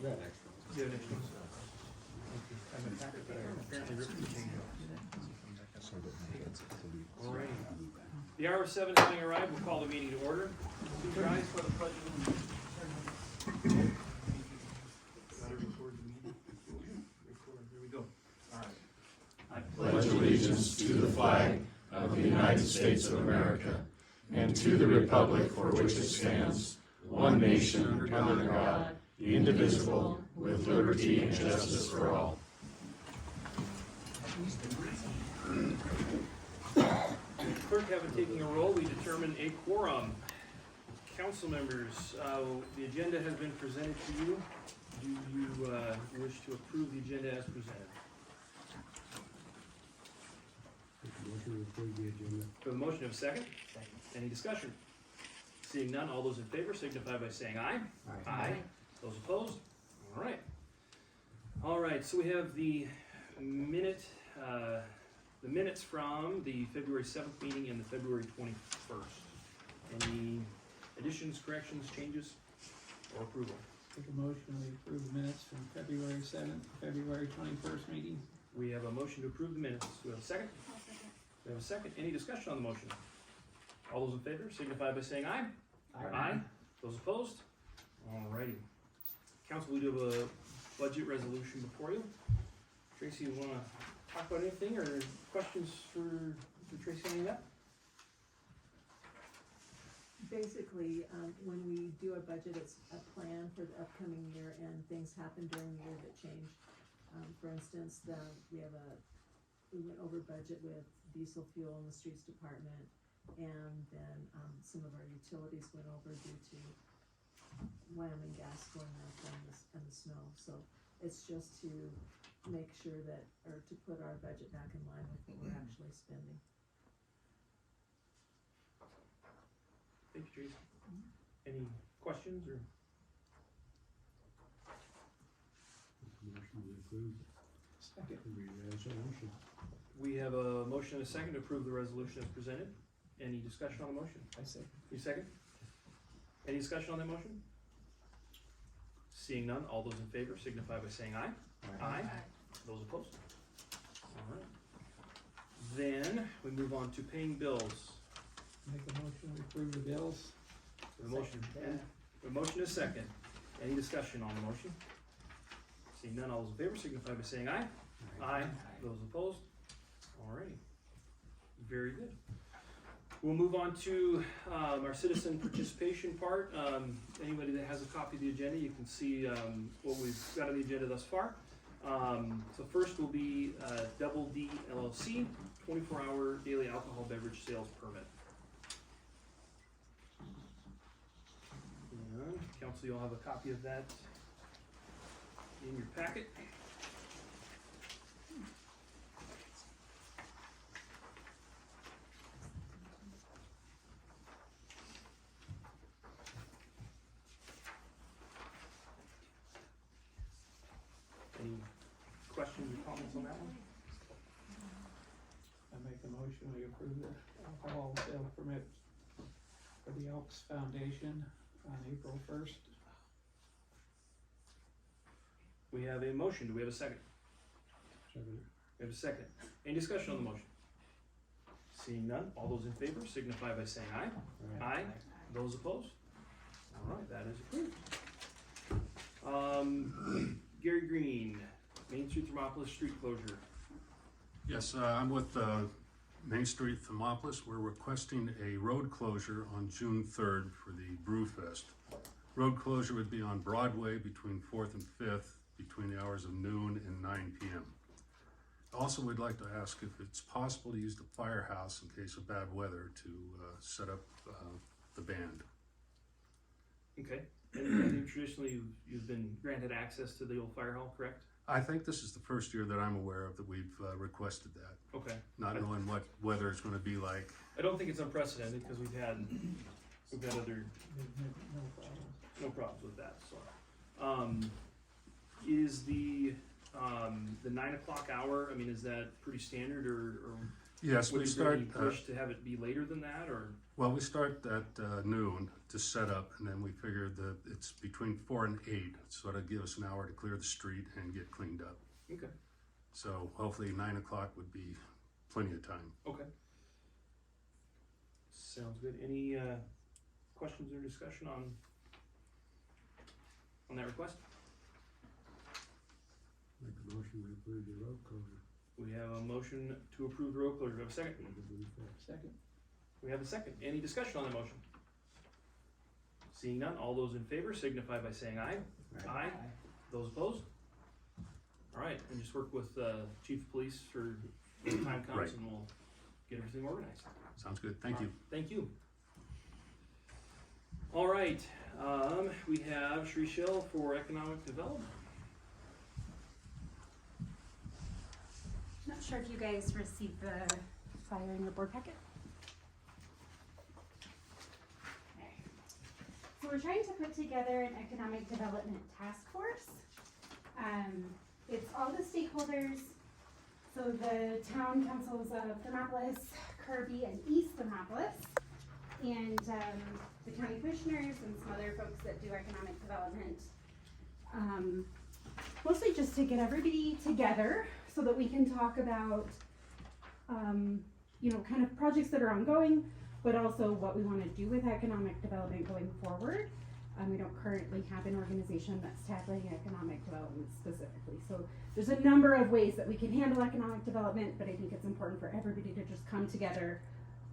that extra. Yeah, next one. I'm in packet, but apparently Rick can change it. All right. The hour of 7 having arrived, we'll call the meeting to order. Please rise for the pledge of allegiance. Gotta record the meeting. Record, here we go. All right. I pledge allegiance to the flag of the United States of America and to the republic for which it stands, one nation under God, indivisible, with liberty and justice for all. Clerk having taken a roll, we determine a quorum. Council members, the agenda has been presented to you. Do you wish to approve the agenda as presented? Motion to approve the agenda. For the motion of second? Any discussion? Seeing none, all those in favor signify by saying aye. Aye. Those opposed? All right. All right, so we have the minutes from the February 7th meeting and the February 21st. Any additions, corrections, changes, or approval? Take a motion, we approve the minutes from February 7th, February 21st meeting. We have a motion to approve the minutes. Do we have a second? We have a second. Any discussion on the motion? All those in favor signify by saying aye. Aye. Those opposed? Alrighty. Council, we do have a budget resolution before you. Tracy, you wanna talk about anything or questions for Tracy on that? Basically, when we do a budget, it's a plan for the upcoming year, and things happen during the year that change. For instance, we went over budget with diesel fuel in the streets department, and then some of our utilities went over due to wham and gas going up and the snow. So it's just to make sure that, or to put our budget back in line with what we're actually spending. Thank you, Tracy. Any questions or? Motion to approve Second. the resolution. We have a motion and a second to approve the resolution as presented. Any discussion on the motion? I say. You second? Any discussion on that motion? Seeing none, all those in favor signify by saying aye. Aye. Those opposed? Alright. Then, we move on to paying bills. Make a motion, we approve the bills. The motion, the motion is second. Any discussion on the motion? Seeing none, all those in favor signify by saying aye. Aye. Those opposed? Alrighty. Very good. We'll move on to our citizen participation part. Anybody that has a copy of the agenda, you can see what we've got on the agenda thus far. So first will be Double D LLC, 24-hour daily alcohol beverage sales permit. Council, you'll have a copy of that in your packet. Any questions or comments on that one? I make a motion, we approve the alcohol sale permit for the Elks Foundation on April 1st. We have a motion. Do we have a second? Second. We have a second. Any discussion on the motion? Seeing none, all those in favor signify by saying aye. Aye. Those opposed? Alright, that is approved. Gary Green, Main Street Thermopolis street closure. Yes, I'm with Main Street Thermopolis. We're requesting a road closure on June 3rd for the Brewfest. Road closure would be on Broadway between 4th and 5th between the hours of noon and 9 p.m. Also, we'd like to ask if it's possible to use the firehouse in case of bad weather to set up the band. Okay. And traditionally, you've been granted access to the old fire hall, correct? I think this is the first year that I'm aware of that we've requested that. Okay. Not knowing what weather it's going to be like. I don't think it's unprecedented because we've had other No problems. no problems with that. So, is the 9 o'clock hour? I mean, is that pretty standard or Yes, we Would there start, be wish to have it be later than that, or? well, we start at noon to set up, and then we figure that it's between 4 and 8, so it'll give us an hour to clear the street and get cleaned up. Okay. So hopefully 9 o'clock would be plenty of time. Okay. Sounds good. Any questions or discussion on that request? Make a motion to approve the road closure. We have a motion to approve the road closure. Do we have a second? for the Blue Fest. Second. We have a second. Any discussion on the motion? Seeing none, all those in favor signify by saying aye. Aye. Those opposed? All right, and just work with Chief of Police for when the time comes, Right. and we'll get everything organized. Sounds good, thank you. Thank you. All right, we have Shri Shell for Economic Development. Not sure if you guys received the flyer in your board packet. Okay. So we're trying to put together an economic development task force. It's all the stakeholders, so the town councils of Thermopolis, Kirby, and East Thermopolis, and the county commissioners and some other folks that do economic development. Mostly just to get everybody together so that we can talk about, you know, kind of projects that are ongoing, but also what we want to do with economic development going forward. We don't currently have an organization that's tackling economic development specifically. So there's a number of ways that we can handle economic development, but I think it's important for everybody to just come together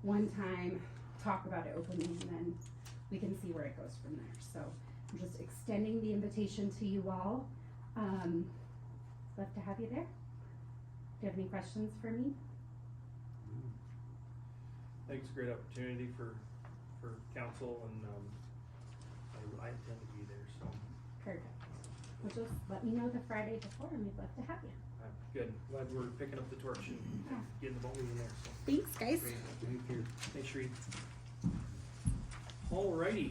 one time, talk about it openly, and then we can see where it goes from there. So I'm just extending the invitation to you all. Love to have you there. Do you have any questions for me? I think it's a great opportunity for council, and I intend to be there, so Perfect. Well, just let me know the Friday before and we'd love to have you. good. Glad we're picking up the torch and getting the ball moving there. So Thanks, guys. great. Thank you. Thanks, Sheree. Alrighty.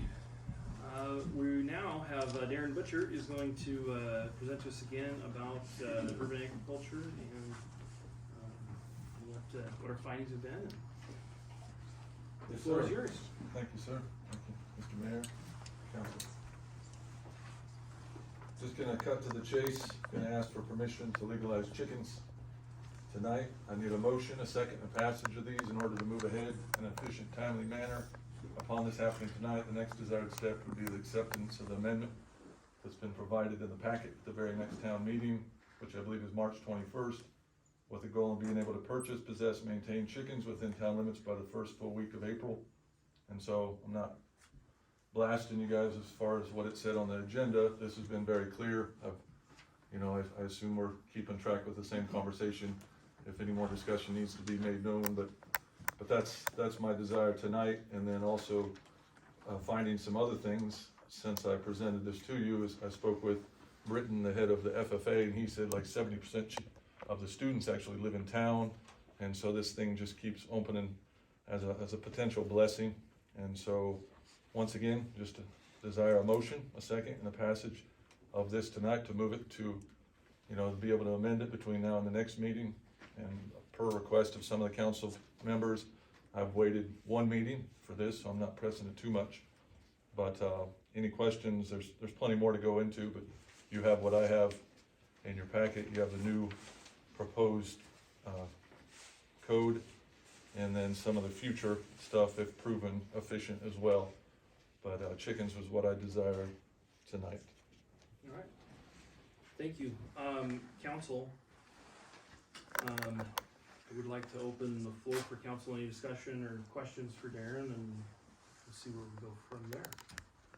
We now have Darren Butcher is going to present to us again about urban agriculture and what our findings have been. The floor is yours. Thank you, sir. Thank you, Mr. Mayor, Council. Just gonna cut to the chase, gonna ask for permission to legalize chickens tonight. I need a motion, a second, and a passage of these in order to move ahead in an efficient, timely manner. Upon this happening tonight, the next desired step would be the acceptance of the amendment that's been provided in the packet at the very next town meeting, which I believe is March 21st, with the goal of being able to purchase, possess, maintain chickens within town limits by the first full week of April. And so I'm not blasting you guys as far as what it said on the agenda. This has been very clear. I assume we're keeping track with the same conversation. If any more discussion needs to be made known, but that's my desire tonight. And then also finding some other things since I presented this to you. Is I spoke with Britton, the head of the FFA, and he said like 70% of the students actually live in town, and so this thing just keeps opening as a potential blessing. And so once again, just to desire a motion, a second, and a passage of this tonight to move it to, be able to amend it between now and the next meeting. And per request of some of the council members, I've waited one meeting for this, so I'm not pressing it too much. But any questions, there's plenty more to go into, but you have what I have in your packet. You have the new proposed code, and then some of the future stuff if proven efficient as well. But chickens was what I desire tonight. All right. Thank you. Council, I would like to open the floor for council. Any discussion or questions for Darren, and we'll see where we go from there.